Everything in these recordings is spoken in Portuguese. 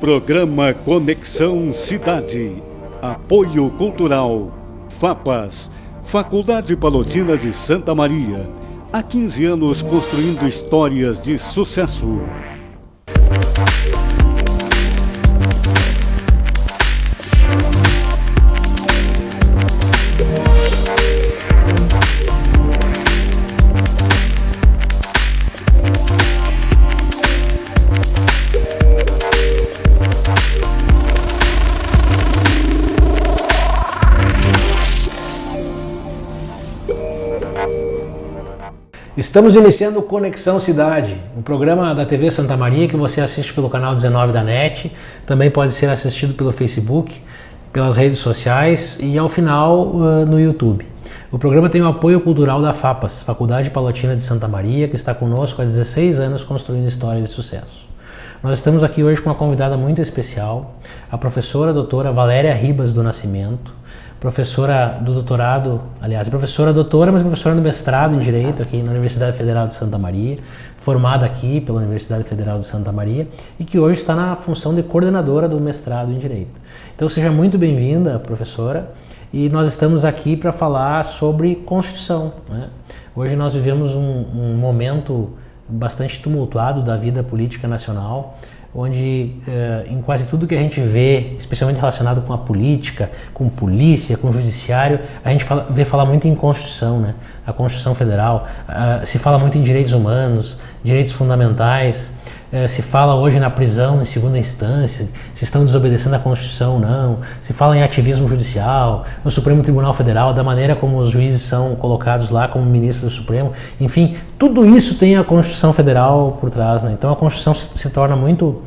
Programa Conexão Cidade. Apoio Cultural. FAPAS, Faculdade Palotina de Santa Maria. Há 15 anos construindo histórias de sucesso. Estamos iniciando o Conexão Cidade, um programa da TV Santa Maria que você assiste pelo canal 19 da NET, também pode ser assistido pelo Facebook, pelas redes sociais e ao final no YouTube. O programa tem o apoio cultural da FAPAS, Faculdade Palotina de Santa Maria, que está conosco há 16 anos construindo histórias de sucesso. Nós estamos aqui hoje com uma convidada muito especial, a professora doutora Valéria Ribas do Nascimento, professora do doutorado, aliás, professora doutora, mas professora do mestrado em Direito aqui na Universidade Federal de Santa Maria, formada aqui pela Universidade Federal de Santa Maria e que hoje está na função de coordenadora do mestrado em Direito. Então seja muito bem-vinda, professora, e nós estamos aqui para falar sobre Constituição, né? Hoje nós vivemos um momento bastante tumultuado da vida política nacional, onde em quase tudo que a gente vê, especialmente relacionado com a política, com polícia, com o judiciário, a gente vê falar muito em Constituição, né? A Constituição Federal, se fala muito em direitos humanos, direitos fundamentais, se fala hoje na prisão em segunda instância, se estão desobedecendo à Constituição ou não, se fala em ativismo judicial, no Supremo Tribunal Federal, da maneira como os juízes são colocados lá como ministros do Supremo, enfim, tudo isso tem a Constituição Federal por trás, né? Então a Constituição se torna muito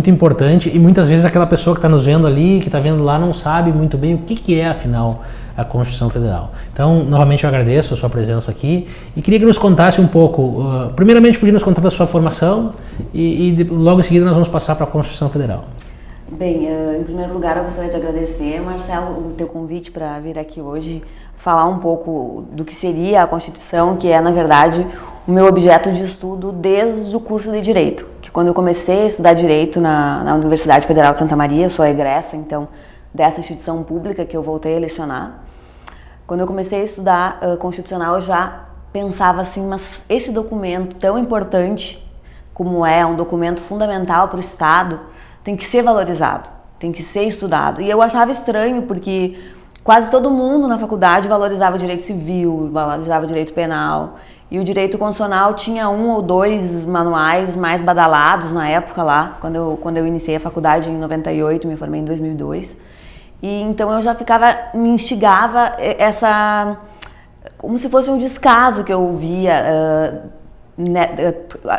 importante e muitas vezes aquela pessoa que está nos vendo ali, que está vendo lá, não sabe muito bem o que é, afinal, a Constituição Federal. Então, novamente eu agradeço a sua presença aqui e queria que nos contasse um pouco, primeiramente podia nos contar da sua formação e logo em seguida nós vamos passar para a Constituição Federal. Bem, em primeiro lugar eu gostaria de agradecer, Marcelo, o teu convite para vir aqui hoje falar um pouco do que seria a Constituição, que é, na verdade, o meu objeto de estudo desde o curso de Direito, que quando eu comecei a estudar Direito na Universidade Federal de Santa Maria, eu sou egressa, então, dessa instituição pública que eu voltei a lecionar. Quando eu comecei a estudar Constitucional, eu já pensava assim, mas esse documento tão importante como é um documento fundamental para o Estado, tem que ser valorizado, tem que ser estudado. E eu achava estranho, porque quase todo mundo na faculdade valorizava direito civil, valorizava direito penal, e o direito constitucional tinha 1 ou 2 manuais mais badalados na época lá, quando eu iniciei a faculdade em 98, me formei em 2002. E então eu já me instigava como se fosse um descaso que eu via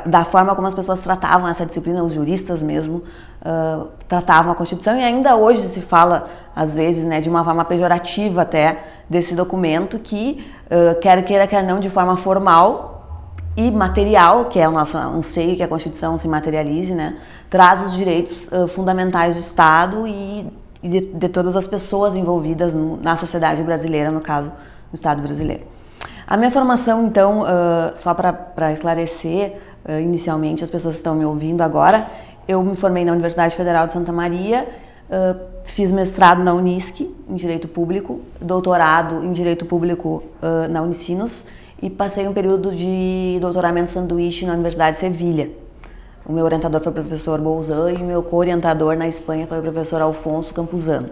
da forma como as pessoas tratavam essa disciplina, os juristas mesmo tratavam a Constituição, e ainda hoje se fala, às vezes, né, de uma forma pejorativa até desse documento que, quer queira, quer não, de forma formal e material, que é o nosso anseio que a Constituição se materialize, né, traz os direitos fundamentais do Estado e de todas as pessoas envolvidas na sociedade brasileira, no caso, no Estado brasileiro. A minha formação, então, só para esclarecer, inicialmente, as pessoas que estão me ouvindo agora, eu me formei na Universidade Federal de Santa Maria, fiz mestrado na Unisc, em Direito Público, doutorado em Direito Público na Unicinos e passei um período de doutoramento sanduíche na Universidade de Sevilha. O meu orientador foi o professor Bolzan e o meu co-orientador na Espanha foi o professor Alfonso Campuzano.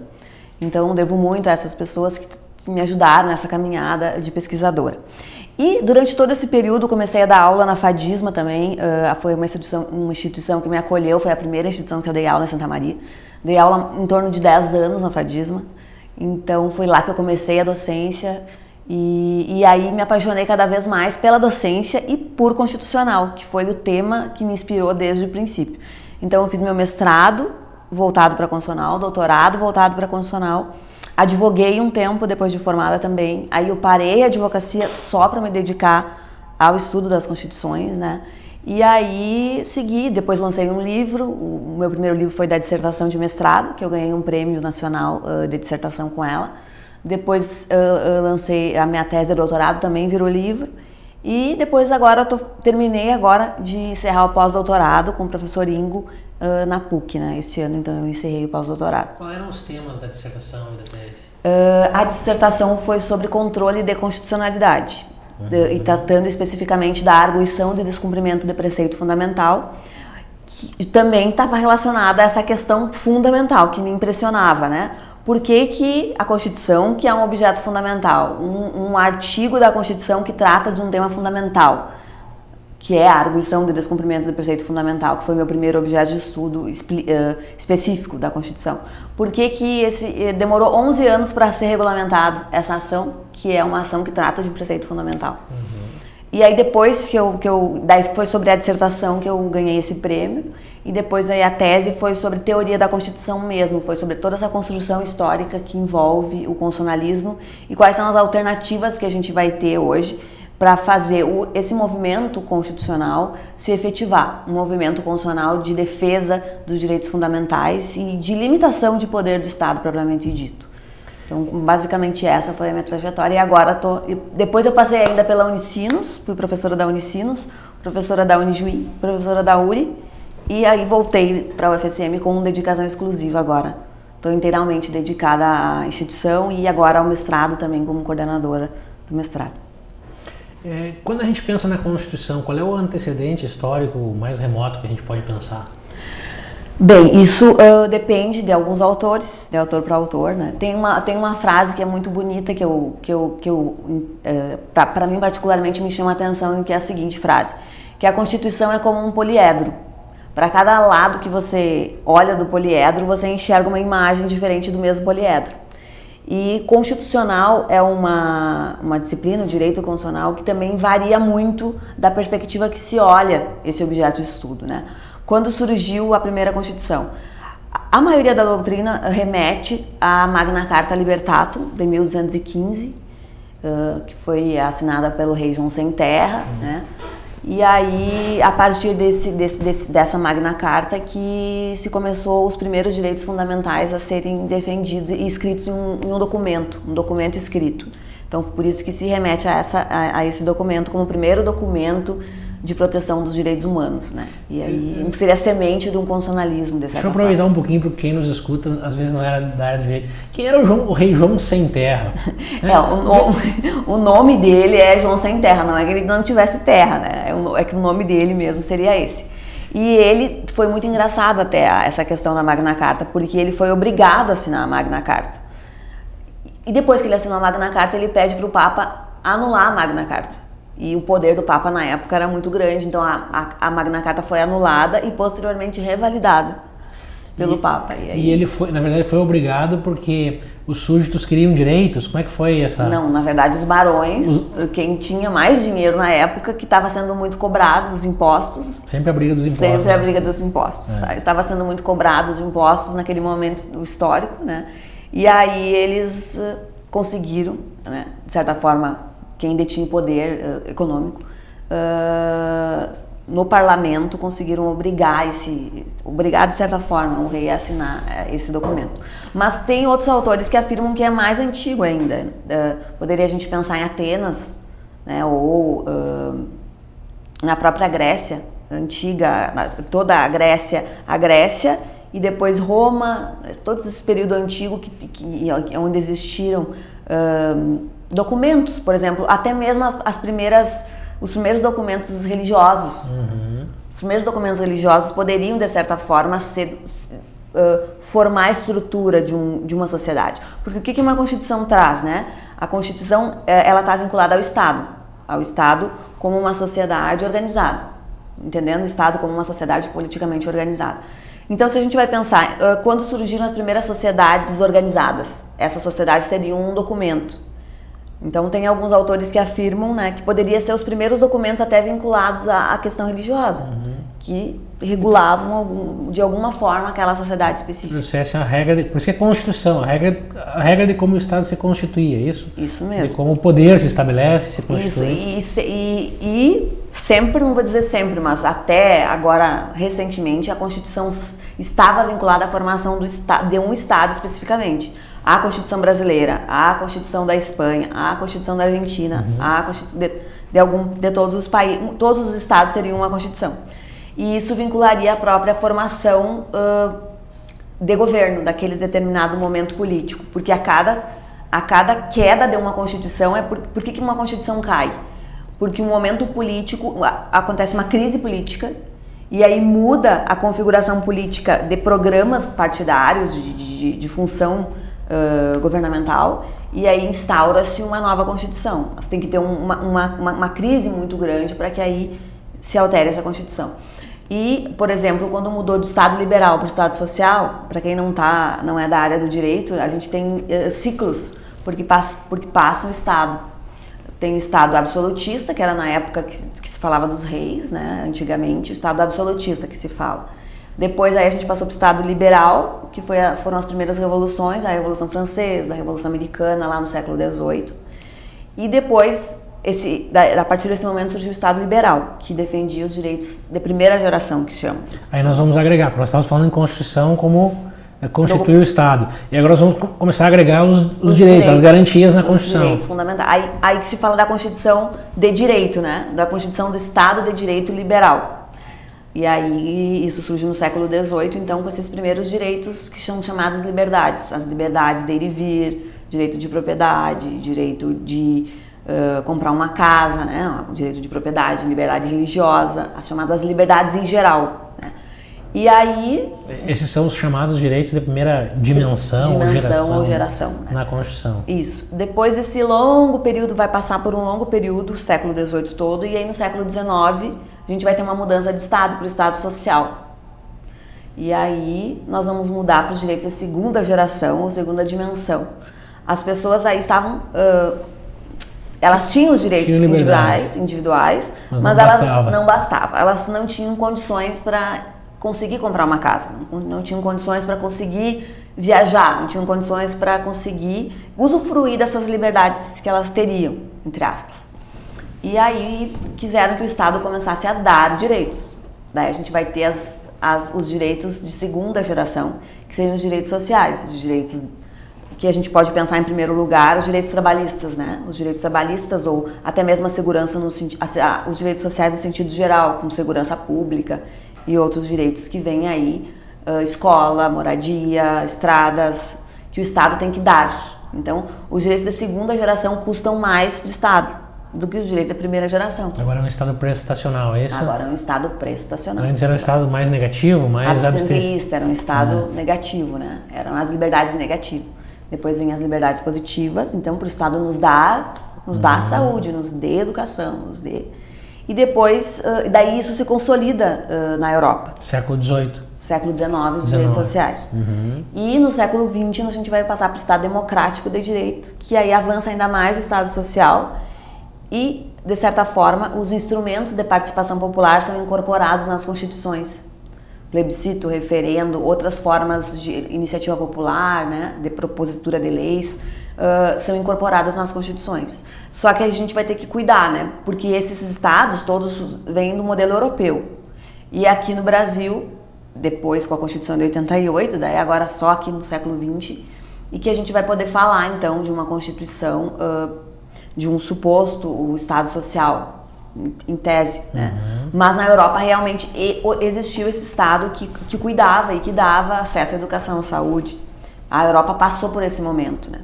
Então, devo muito a essas pessoas que me ajudaram nessa caminhada de pesquisadora. E durante todo esse período comecei a dar aula na FADISMA também, foi uma instituição que me acolheu, foi a primeira instituição que eu dei aula em Santa Maria. Dei aula em torno de 10 anos na FADISMA, então foi lá que eu comecei a docência e aí me apaixonei cada vez mais pela docência e por Constitucional, que foi o tema que me inspirou desde o princípio. Então eu fiz meu mestrado voltado para Constitucional, doutorado voltado para Constitucional. Advoguei um tempo depois de formada também, aí eu parei a advocacia só para me dedicar ao estudo das Constituições, né? E aí segui, depois lancei um livro, o meu primeiro livro foi da dissertação de mestrado, que eu ganhei um prêmio nacional de dissertação com ela. Depois lancei a minha tese de doutorado, também virou livro. E depois agora terminei agora de encerrar o pós-doutorado com o professor Ingo na PUC, né? Este ano, então, eu encerrei o pós-doutorado. Quais eram os temas da dissertação e da tese? A dissertação foi sobre controle de constitucionalidade, e tratando especificamente da arguição de descumprimento de preceito fundamental, que também estava relacionada a essa questão fundamental que me impressionava, né? Por que a Constituição, que é um objeto fundamental, um artigo da Constituição que trata de um tema fundamental, que é a arguição de descumprimento do preceito fundamental, que foi meu primeiro objeto de estudo específico da Constituição. Por que demorou 11 anos para ser regulamentado essa ação, que é uma ação que trata de preceito fundamental? E aí depois daí foi sobre a dissertação que eu ganhei esse prêmio, e depois aí a tese foi sobre teoria da Constituição mesmo, foi sobre toda essa construção histórica que envolve o constitucionalismo e quais são as alternativas que a gente vai ter hoje para fazer esse movimento constitucional se efetivar, um movimento constitucional de defesa dos direitos fundamentais e de limitação de poder do Estado propriamente dito. Então, basicamente essa foi a minha trajetória, e agora depois eu passei ainda pela Unicinos, fui professora da Unicinos, professora da Unijuí, professora da URI, e aí voltei para a UFSM com dedicação exclusiva agora. Estou inteiramente dedicada à instituição e agora ao mestrado também como coordenadora do mestrado. Quando a gente pensa na Constituição, qual é o antecedente histórico mais remoto que a gente pode pensar? Bem, isso depende de alguns autores, de autor para autor, né? Tem uma frase que é muito bonita para mim particularmente me chama a atenção, que é a seguinte frase, que a Constituição é como um poliedro. Para cada lado que você olha do poliedro, você enxerga uma imagem diferente do mesmo poliedro. E constitucional é uma disciplina, o direito constitucional, que também varia muito da perspectiva que se olha esse objeto de estudo, né? Quando surgiu a primeira Constituição, a maioria da doutrina remete à Magna Carta Libertatum, de 1215, que foi assinada pelo rei João Sem Terra, né? E aí, a partir dessa Magna Carta, que se começou os primeiros direitos fundamentais a serem defendidos e escritos em um documento escrito. Então, por isso que se remete a esse documento como o primeiro documento de proteção dos direitos humanos, né? E aí seria a semente de um constitucionalismo dessa. Deixa eu aproveitar um pouquinho para quem nos escuta, às vezes não era da área do direito. Quem era o rei João Sem Terra? O nome dele é João Sem Terra, não é que ele não tivesse terra, né? É que o nome dele mesmo seria esse. E ele foi muito engraçado até essa questão da Magna Carta, porque ele foi obrigado a assinar a Magna Carta. E depois que ele assinou a Magna Carta, ele pede para o Papa anular a Magna Carta. E o poder do Papa na época era muito grande, então a Magna Carta foi anulada e posteriormente revalidada pelo Papa. E ele foi, na verdade, foi obrigado porque os súditos queriam direitos? Como é que foi essa? Não, na verdade os barões, quem tinha mais dinheiro na época, que estava sendo muito cobrado os impostos. Sempre a briga dos impostos. Sempre a briga dos impostos. Estava sendo muito cobrado os impostos naquele momento histórico, né? E aí eles conseguiram, né, de certa forma, quem detinha poder econômico, no parlamento conseguiram obrigar de certa forma o rei a assinar esse documento. Mas tem outros autores que afirmam que é mais antigo ainda. Poderia a gente pensar em Atenas, né, ou na própria Grécia antiga, toda a Grécia e depois Roma, todo esse período antigo onde existiram documentos, por exemplo, até mesmo os primeiros documentos religiosos. Os primeiros documentos religiosos poderiam, de certa forma, formar a estrutura de uma sociedade. Porque o que uma Constituição traz, né? A Constituição, ela está vinculada ao Estado como uma sociedade organizada, entendendo o Estado como uma sociedade politicamente organizada. Então, se a gente vai pensar, quando surgiram as primeiras sociedades organizadas, essas sociedades teriam um documento. Então, tem alguns autores que afirmam, né, que poderia ser os primeiros documentos até vinculados à questão religiosa, que regulavam de alguma forma aquela sociedade específica. Essa é a regra, por isso que é Constituição, a regra de como o Estado se constituía, isso? Isso mesmo. De como o poder se estabelece, se constitui. Isso, e sempre, não vou dizer sempre, mas até agora, recentemente, a Constituição estava vinculada à formação de um Estado especificamente. A Constituição brasileira, a Constituição da Espanha, a Constituição da Argentina, a Constituição de todos os países, todos os estados teriam uma Constituição. E isso vincularia a própria formação de governo, daquele determinado momento político. Porque a cada queda de uma Constituição, por que uma Constituição cai? Porque um momento político, acontece uma crise política, e aí muda a configuração política de programas partidários, de função governamental, e aí instaura-se uma nova Constituição. Você tem que ter uma crise muito grande para que aí se altere essa Constituição. E, por exemplo, quando mudou do Estado liberal para o Estado social, para quem não é da área do direito, a gente tem ciclos, porque passa o Estado. Tem o Estado absolutista, que era na época que se falava dos reis, né? Antigamente, o Estado absolutista que se fala. Depois aí a gente passou para o Estado liberal, que foram as primeiras revoluções, a Revolução Francesa, a Revolução Americana, lá no século XVIII. E depois, a partir desse momento, surgiu o Estado liberal, que defendia os direitos de primeira geração, que se chama. Aí nós vamos agregar, porque nós estávamos falando em Constituição como constituir o Estado. E agora nós vamos começar a agregar os direitos, as garantias na Constituição. Os direitos fundamentais. Aí que se fala da Constituição de direito, né? Da Constituição do Estado de Direito Liberal. E aí isso surgiu no século XVIII, então, com esses primeiros direitos que são chamados liberdades. As liberdades de ir e vir, direito de propriedade, direito de comprar uma casa, né? O direito de propriedade, liberdade religiosa, as chamadas liberdades em geral, né? E aí... Esses são os chamados direitos de primeira dimensão ou geração, né? Na Constituição. Isso. Depois desse longo período, vai passar por um longo período, o século XVIII todo, e aí no século XIX a gente vai ter uma mudança de Estado para o Estado social. E aí nós vamos mudar para os direitos de segunda geração ou segunda dimensão. As pessoas aí estavam... elas tinham os direitos individuais, mas elas não bastavam. Elas não tinham condições para conseguir comprar uma casa, não tinham condições para conseguir viajar, não tinham condições para conseguir usufruir dessas liberdades que elas teriam, entre aspas. E aí quiseram que o Estado começasse a dar direitos. Daí a gente vai ter os direitos de segunda geração, que seriam os direitos sociais, os direitos que a gente pode pensar em primeiro lugar, os direitos trabalhistas, né? Os direitos trabalhistas ou até mesmo a segurança, os direitos sociais no sentido geral, como segurança pública e outros direitos que vêm aí, escola, moradia, estradas, que o Estado tem que dar. Então, os direitos da segunda geração custam mais para o Estado do que os direitos da primeira geração. Agora é um Estado prestacional, é isso? Agora é um Estado prestacional. Antes era um Estado mais negativo, mais abstencionista, era um Estado negativo, né? Eram as liberdades negativas. Depois vem as liberdades positivas, então para o Estado nos dá saúde, nos dê educação, nos dê... E depois, daí isso se consolida na Europa. Século XVIII. Século XIX, os direitos sociais. E no século XX a gente vai passar para o Estado democrático de direito, que aí avança ainda mais o Estado social e, de certa forma, os instrumentos de participação popular são incorporados nas constituições. Plebiscito, referendo, outras formas de iniciativa popular, né, de propositura de leis, são incorporadas nas constituições. Só que a gente vai ter que cuidar, né, porque esses estados todos vêm do modelo europeu. E aqui no Brasil, depois com a Constituição de 88, daí agora só aqui no século XX, e que a gente vai poder falar então de uma Constituição, de um suposto o Estado social, em tese, né? Mas na Europa realmente existiu esse Estado que cuidava e que dava acesso à educação, à saúde. A Europa passou por esse momento, né?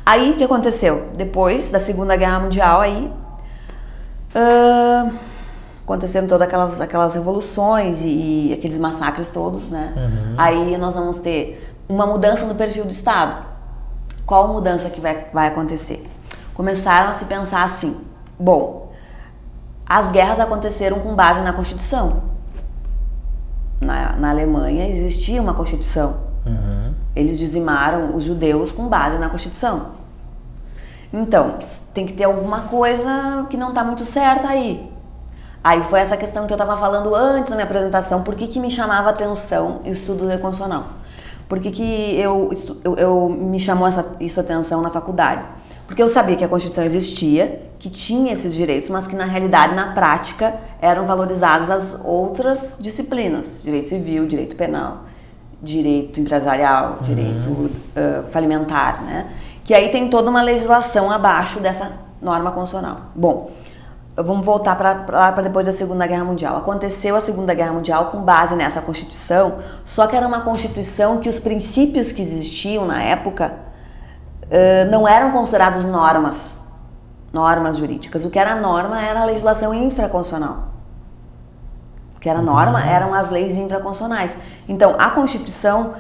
Aí o que aconteceu? Depois da Segunda Guerra Mundial, aí aconteceram todas aquelas revoluções e aqueles massacres todos, né? Aí nós vamos ter uma mudança no perfil do Estado. Qual mudança que vai acontecer? Começaram a se pensar assim, bom, as guerras aconteceram com base na Constituição. Na Alemanha existia uma Constituição. Eles dizimaram os judeus com base na Constituição. Então, tem que ter alguma coisa que não está muito certa aí. Aí foi essa questão que eu estava falando antes na minha apresentação. Por que me chamava a atenção o estudo constitucional? Por que me chamou isso a atenção na faculdade? Porque eu sabia que a Constituição existia, que tinha esses direitos, mas que na realidade, na prática, eram valorizadas as outras disciplinas. Direito civil, direito penal, direito empresarial, direito falimentar, né? Que aí tem toda uma legislação abaixo dessa norma constitucional. Bom, vamos voltar para depois da Segunda Guerra Mundial. Aconteceu a Segunda Guerra Mundial com base nessa Constituição, só que era uma Constituição que os princípios que existiam na época não eram considerados normas jurídicas. O que era norma era a legislação infraconstitucional. O que era norma eram as leis infraconstitucionais. Então, a Constituição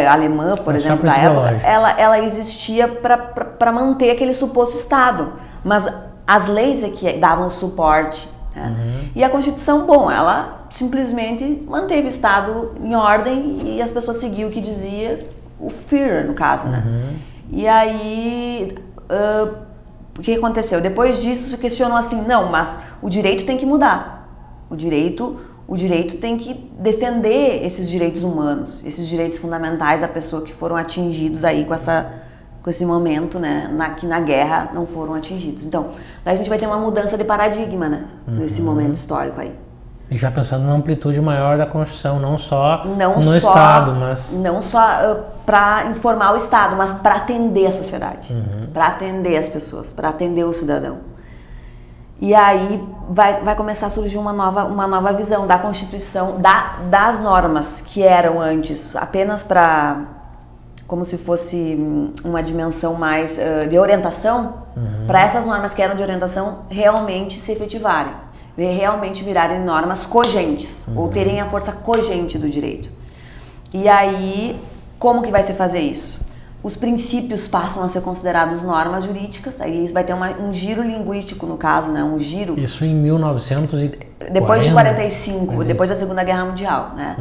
alemã, por exemplo, da época, ela existia para manter aquele suposto Estado. Mas as leis é que davam suporte. Né? E a Constituição, bom, ela simplesmente manteve o Estado em ordem e as pessoas seguiam o que dizia o Führer, no caso. Né? E aí, o que aconteceu? Depois disso, se questionou assim, não, mas o direito tem que mudar. O direito tem que defender esses direitos humanos, esses direitos fundamentais da pessoa que foram atingidos aí com esse momento, né, que na guerra não foram atingidos. Então, daí a gente vai ter uma mudança de paradigma, né, nesse momento histórico aí. E já pensando numa amplitude maior da Constituição, não só no Estado, mas... Não só para informar o Estado, mas para atender a sociedade, para atender as pessoas, para atender o cidadão. E aí vai começar a surgir uma nova visão da Constituição, das normas que eram antes apenas para, como se fosse uma dimensão mais de orientação, para essas normas que eram de orientação realmente se efetivarem, realmente virarem normas cogentes, ou terem a força cogente do direito. E aí, como que vai se fazer isso? Os princípios passam a ser considerados normas jurídicas, aí vai ter um giro linguístico, no caso, né? Um giro... Isso em 1940? Depois de 45, depois da Segunda Guerra Mundial, né?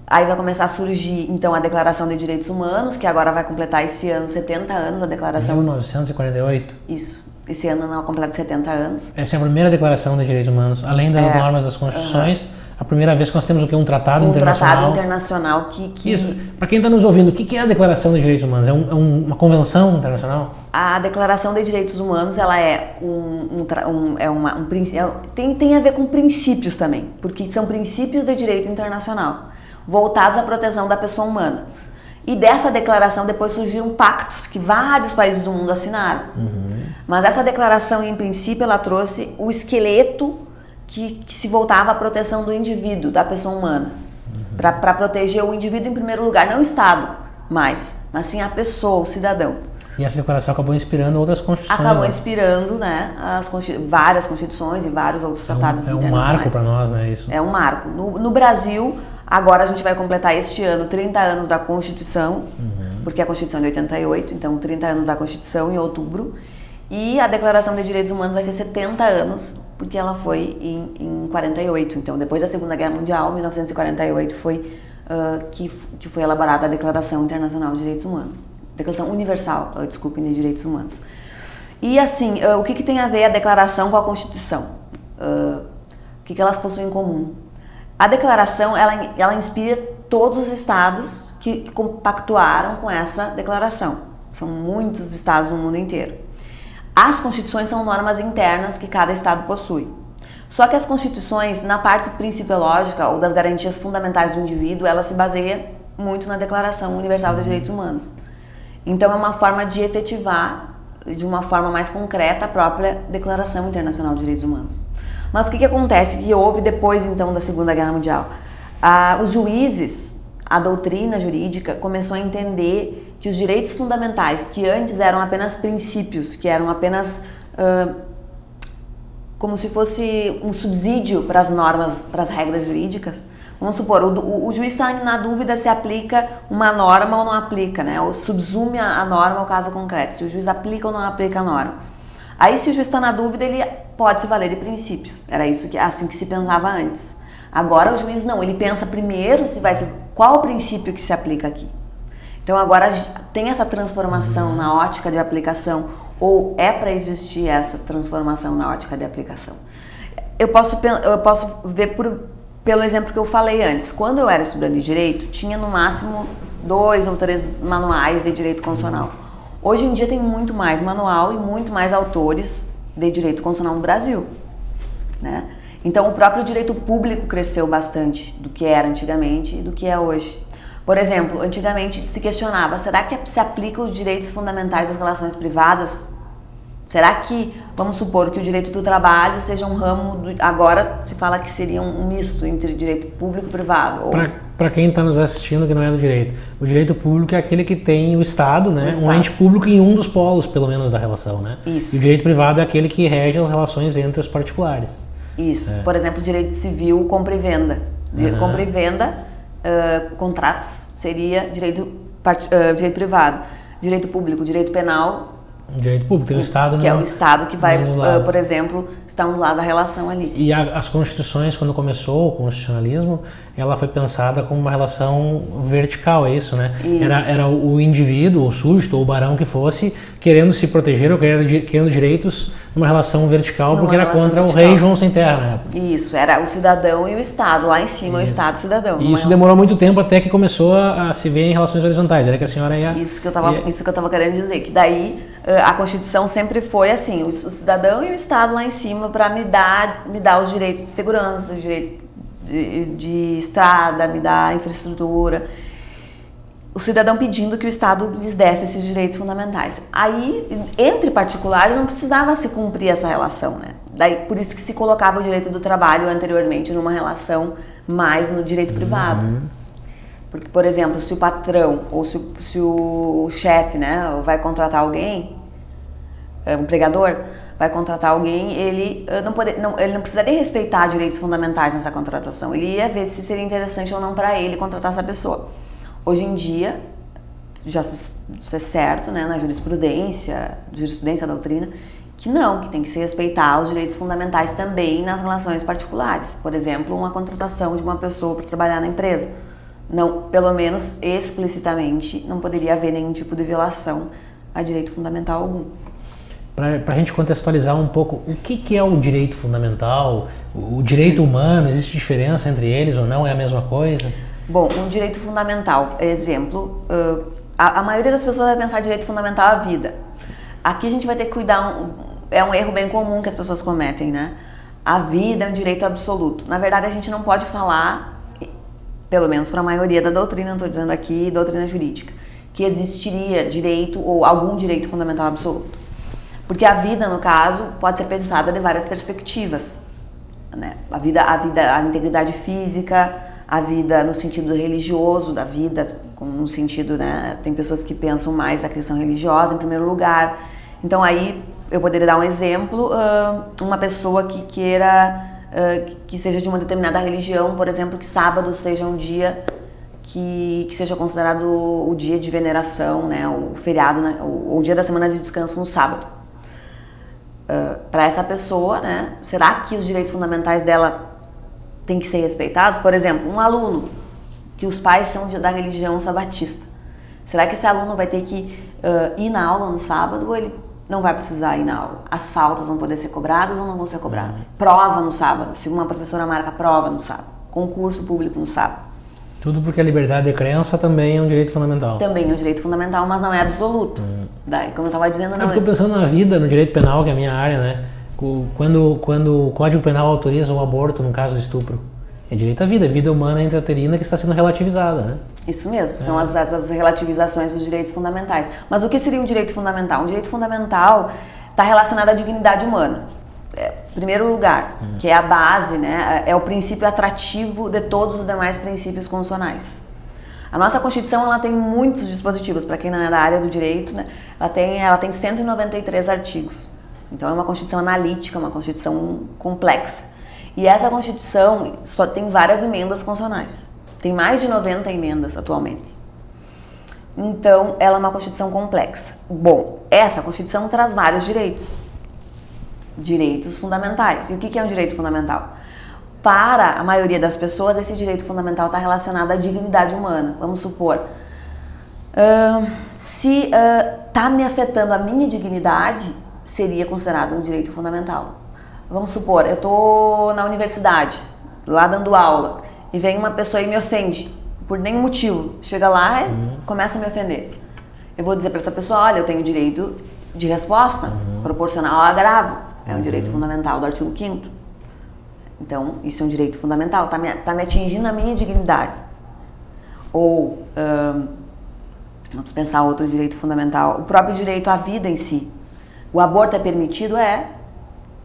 Aí vai começar a surgir, então, a Declaração de Direitos Humanos, que agora vai completar esse ano 70 anos, a Declaração... 1948? Isso. Esse ano não completa 70 anos. Essa é a primeira Declaração de Direitos Humanos, além das normas das Constituições. A primeira vez que nós temos o quê? Um tratado internacional. Um tratado internacional que... Isso. Para quem está nos ouvindo, o que é a Declaração de Direitos Humanos? É uma convenção internacional? A Declaração de Direitos Humanos, ela tem a ver com princípios também, porque são princípios de direito internacional, voltados à proteção da pessoa humana. E dessa declaração depois surgiram pactos que vários países do mundo assinaram. Mas essa declaração, em princípio, ela trouxe o esqueleto que se voltava à proteção do indivíduo, da pessoa humana. Para proteger o indivíduo em primeiro lugar, não o Estado mas sim a pessoa, o cidadão. E essa declaração acabou inspirando outras constituições. Acabou inspirando, né, várias constituições e vários outros tratados internacionais. É um marco para nós, né, isso? É um marco. No Brasil, agora a gente vai completar este ano 30 anos da Constituição, porque a Constituição é de 88, então 30 anos da Constituição em outubro. E a Declaração de Direitos Humanos vai ser 70 anos, porque ela foi em 48. Então, depois da Segunda Guerra Mundial, 1948, foi que foi elaborada a Declaração Internacional de Direitos Humanos. Declaração Universal, de Direitos Humanos. E assim, o que tem a ver a Declaração com a Constituição? O que elas possuem em comum? A Declaração, ela inspira todos os estados que compactuaram com essa declaração. São muitos estados no mundo inteiro. As constituições são normas internas que cada estado possui. Só que as constituições, na parte principiológica ou das garantias fundamentais do indivíduo, ela se baseia muito na Declaração Universal dos Direitos Humanos. Então é uma forma de efetivar, de uma forma mais concreta, a própria Declaração Internacional de Direitos Humanos. Mas o que acontece? Que houve depois, então, da Segunda Guerra Mundial? Os juízes, a doutrina jurídica, começou a entender que os direitos fundamentais, que antes eram apenas princípios, que eram apenas como se fosse um subsídio para as normas, para as regras jurídicas. Vamos supor, o juiz está na dúvida se aplica uma norma ou não aplica, né? Ou subsume a norma ao caso concreto, se o juiz aplica ou não aplica a norma. Aí, se o juiz está na dúvida, ele pode se valer de princípios. Era isso assim que se pensava antes. Agora, o juiz não, ele pensa primeiro qual o princípio que se aplica aqui. Então, agora tem essa transformação na ótica de aplicação, ou é para existir essa transformação na ótica de aplicação. Eu posso ver pelo exemplo que eu falei antes. Quando eu era estudante de Direito, tinha no máximo 2 ou 3 manuais de Direito Constitucional. Hoje em dia tem muito mais manual e muito mais autores de Direito Constitucional no Brasil, né? Então, o próprio direito público cresceu bastante do que era antigamente e do que é hoje. Por exemplo, antigamente se questionava, será que se aplicam os direitos fundamentais das relações privadas? Será que, vamos supor que o direito do trabalho seja um ramo, agora se fala que seria um misto entre direito público e privado? Para quem está nos assistindo que não é do direito, o direito público é aquele que tem o Estado, né? Um ente público em um dos polos, pelo menos, da relação, né? Isso. E o direito privado é aquele que rege as relações entre os particulares. Isso. Por exemplo, direito civil, compra e venda. Compra e venda, contratos, seria direito privado. Direito público, direito penal. Direito público, tem o Estado, que é o Estado que vai, por exemplo, estar um lado da relação ali. E as constituições, quando começou o constitucionalismo, ela foi pensada como uma relação vertical, é isso, né? Isso. Era o indivíduo, o súdito ou o barão que fosse, querendo se proteger ou querendo direitos numa relação vertical, porque era contra o rei João Sem Terra, né? Isso, era o cidadão e o Estado, lá em cima o Estado e o cidadão. E isso demorou muito tempo até que começou a se ver em relações horizontais, era que a senhora ia... Isso que eu estava querendo dizer, que daí a Constituição sempre foi assim, o cidadão e o Estado lá em cima para me dar os direitos de segurança, os direitos de estrada, me dar infraestrutura. O cidadão pedindo que o Estado lhes desse esses direitos fundamentais. Aí, entre particulares, não precisava se cumprir essa relação, né? Daí, por isso que se colocava o direito do trabalho anteriormente numa relação mais no direito privado. Porque, por exemplo, se o patrão ou se o chefe, né, vai contratar alguém, o empregador vai contratar alguém, ele não precisaria respeitar direitos fundamentais nessa contratação. Ele ia ver se seria interessante ou não para ele contratar essa pessoa. Hoje em dia, isso é certo, né, na jurisprudência, doutrina, que não, que tem que se respeitar os direitos fundamentais também nas relações particulares. Por exemplo, uma contratação de uma pessoa para trabalhar na empresa. Não, pelo menos explicitamente, não poderia haver nenhum tipo de violação a direito fundamental algum. Para a gente contextualizar um pouco, o que é o direito fundamental? O direito humano, existe diferença entre eles ou não? É a mesma coisa? Bom, um direito fundamental, exemplo, a maioria das pessoas vai pensar direito fundamental à vida. Aqui a gente vai ter que cuidar, é um erro bem comum que as pessoas cometem, né? A vida é um direito absoluto. Na verdade, a gente não pode falar, pelo menos para a maioria da doutrina, não estou dizendo aqui doutrina jurídica, que existiria direito ou algum direito fundamental absoluto. Porque a vida, no caso, pode ser pensada de várias perspectivas, né? A integridade física, a vida no sentido religioso da vida, no sentido, né, tem pessoas que pensam mais a questão religiosa em primeiro lugar. Então aí eu poderia dar um exemplo, uma pessoa que queira, que seja de uma determinada religião, por exemplo, que sábado seja um dia que seja considerado o dia de veneração, né, o feriado, né, o dia da semana de descanso no sábado. Para essa pessoa, né, será que os direitos fundamentais dela têm que ser respeitados? Por exemplo, um aluno que os pais são da religião sabatista. Será que esse aluno vai ter que ir na aula no sábado ou ele não vai precisar ir na aula? As faltas vão poder ser cobradas ou não vão ser cobradas? Prova no sábado, se uma professora marca prova no sábado. Concurso público no sábado. Tudo porque a liberdade de crença também é um direito fundamental. Também é um direito fundamental, mas não é absoluto. Daí, como eu estava dizendo, não eu fico pensando na vida, no direito penal, que é a minha área, né? Quando o Código Penal autoriza o aborto no caso de estupro, é direito à vida, é vida humana intrauterina que está sendo relativizada, né? Isso mesmo, são essas relativizações dos direitos fundamentais. Mas o que seria um direito fundamental? Um direito fundamental está relacionado à dignidade humana. Em primeiro lugar, que é a base, né? É o princípio atrativo de todos os demais princípios constitucionais. A nossa Constituição, ela tem muitos dispositivos, para quem não é da área do direito, né? Ela tem 193 artigos. Então é uma Constituição analítica, uma Constituição complexa. E essa Constituição só tem várias emendas constitucionais. Tem mais de 90 emendas atualmente. Então, ela é uma Constituição complexa. Bom, essa Constituição traz vários direitos. Direitos fundamentais. E o que é um direito fundamental? Para a maioria das pessoas, esse direito fundamental está relacionado à dignidade humana. Vamos supor, se está me afetando a minha dignidade, seria considerado um direito fundamental. Vamos supor, eu estou na universidade, lá dando aula, e vem uma pessoa e me ofende, por nenhum motivo. Chega lá e começa a me ofender. Eu vou dizer para essa pessoa, olha, eu tenho direito de resposta, proporcional ao agravo. É um direito fundamental do artigo 5º. Então, isso é um direito fundamental, tá me atingindo a minha dignidade. Ou, vamos pensar outro direito fundamental, o próprio direito à vida em si. O aborto é permitido? É.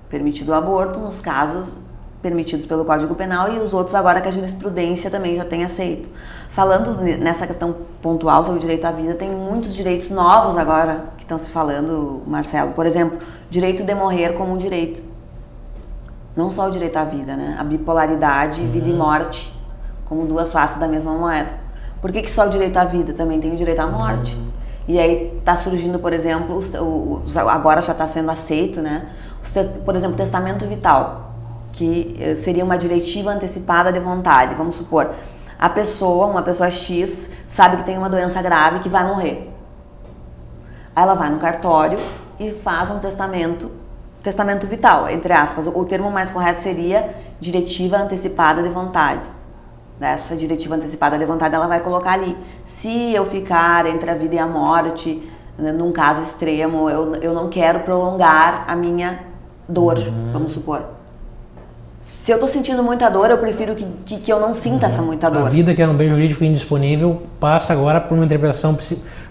Permitido o aborto nos casos permitidos pelo Código Penal e os outros agora que a jurisprudência também já tem aceito. Falando nessa questão pontual sobre o direito à vida, tem muitos direitos novos agora que estão se falando, Marcelo. Por exemplo, direito de morrer como um direito. Não só o direito à vida, né? A bipolaridade, vida e morte, como duas faces da mesma moeda. Por que só o direito à vida? Também tem o direito à morte. E aí está surgindo, por exemplo, agora já está sendo aceito, né? Por exemplo, testamento vital, que seria uma diretiva antecipada de vontade. Vamos supor, uma pessoa X, sabe que tem uma doença grave que vai morrer. Aí ela vai no cartório e faz um testamento vital, entre aspas. O termo mais correto seria diretiva antecipada de vontade. Essa diretiva antecipada de vontade, ela vai colocar ali: se eu ficar entre a vida e a morte, num caso extremo, eu não quero prolongar a minha dor, vamos supor. Se eu estou sentindo muita dor, eu prefiro que eu não sinta essa muita dor. A vida, que era um bem jurídico indisponível, passa agora por uma interpretação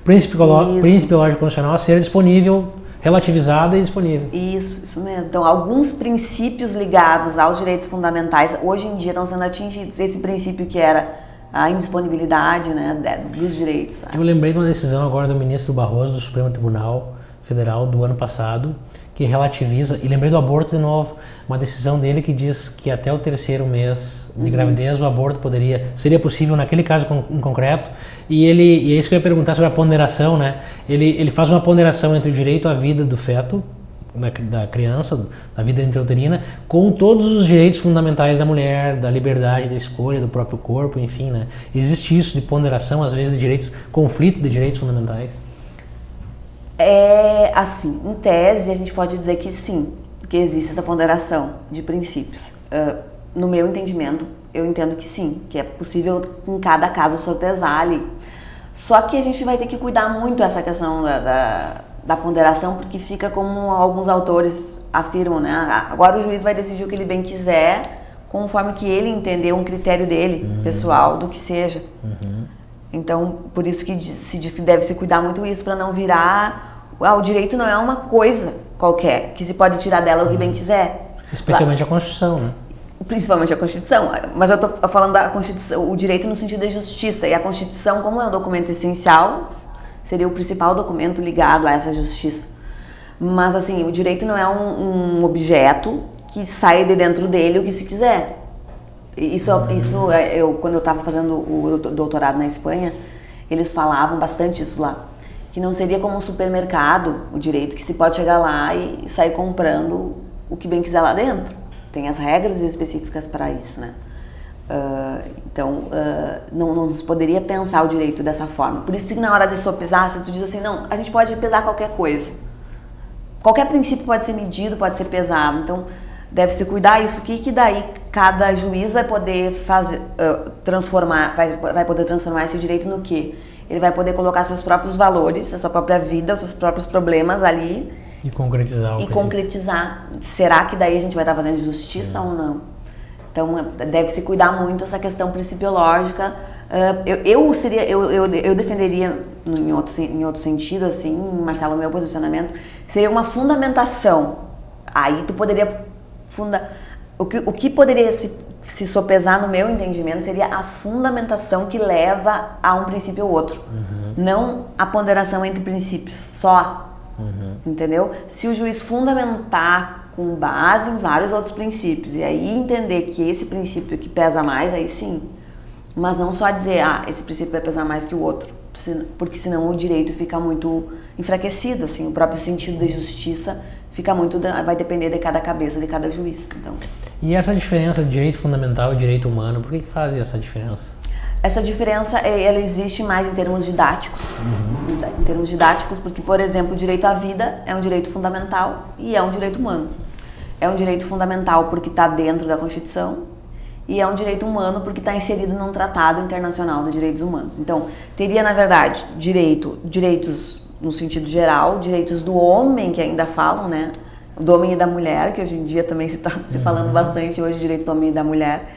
principiológica constitucional a ser disponível, relativizada e disponível. Isso mesmo. Então, alguns princípios ligados aos direitos fundamentais hoje em dia estão sendo atingidos. Esse princípio que era a indisponibilidade, né, dos direitos. Eu lembrei de uma decisão agora do ministro Barroso do Supremo Tribunal Federal do ano passado, que relativiza, e lembrei do aborto de novo, uma decisão dele que diz que até o 3º mês de gravidez o aborto seria possível naquele caso em concreto, e é isso que eu ia perguntar sobre a ponderação, né? Ele faz uma ponderação entre o direito à vida do feto, da criança, da vida intrauterina, com todos os direitos fundamentais da mulher, da liberdade da escolha, do próprio corpo, enfim, né? Existe isso de ponderação, às vezes, conflito de direitos fundamentais? É assim, em tese a gente pode dizer que sim, que existe essa ponderação de princípios. No meu entendimento, eu entendo que sim, que é possível em cada caso sopesar ali. Só que a gente vai ter que cuidar muito essa questão da ponderação, porque fica como alguns autores afirmam, né? Agora o juiz vai decidir o que ele bem quiser, conforme que ele entender um critério dele, pessoal, do que seja. Então, por isso que se diz que deve se cuidar muito isso, para não virar... o direito não é uma coisa qualquer, que se pode tirar dela o que bem quiser. Especialmente a Constituição, né? Principalmente a Constituição, mas eu estou falando da Constituição, o direito no sentido da justiça, e a Constituição, como é um documento essencial, seria o principal documento ligado a essa justiça. Mas, assim, o direito não é um objeto que sai de dentro dele o que se quiser. Quando eu estava fazendo o doutorado na Espanha, eles falavam bastante isso lá, que não seria como um supermercado, o direito, que se pode chegar lá e sair comprando o que bem quiser lá dentro. Tem as regras específicas para isso, né? Não se poderia pensar o direito dessa forma. Por isso que na hora de sopesar, se tu diz assim, não, a gente pode pesar qualquer coisa. Qualquer princípio pode ser medido, pode ser pesado. Então, deve-se cuidar isso, que daí cada juiz vai poder vai poder transformar esse direito no quê? Ele vai poder colocar seus próprios valores, a sua própria vida, os seus próprios problemas ali. E concretizar. Será que daí a gente vai estar fazendo justiça ou não? Então, deve-se cuidar muito essa questão principiológica. Eu defenderia, em outro sentido, assim, Marcelo, o meu posicionamento, seria uma fundamentação. Aí tu poderia o que poderia se sopesar no meu entendimento seria a fundamentação que leva a um princípio ou outro. Não a ponderação entre princípios, só. Entendeu? Se o juiz fundamentar com base em vários outros princípios e aí entender que esse princípio que pesa mais, aí sim. Mas não só dizer, esse princípio vai pesar mais que o outro, porque senão o direito fica muito enfraquecido, assim, o próprio sentido da justiça vai depender de cada cabeça, de cada juiz. Então. E essa diferença de direito fundamental e direito humano, por que faz essa diferença? Essa diferença, ela existe mais em termos didáticos. Em termos didáticos, porque, por exemplo, o direito à vida é um direito fundamental e é um direito humano. É um direito fundamental porque está dentro da Constituição e é um direito humano porque está inserido num Tratado Internacional de Direitos Humanos. Então, teria, na verdade, direitos no sentido geral, direitos do homem, que ainda falam, né? Do homem e da mulher, que hoje em dia também se está se falando bastante hoje, direitos do homem e da mulher.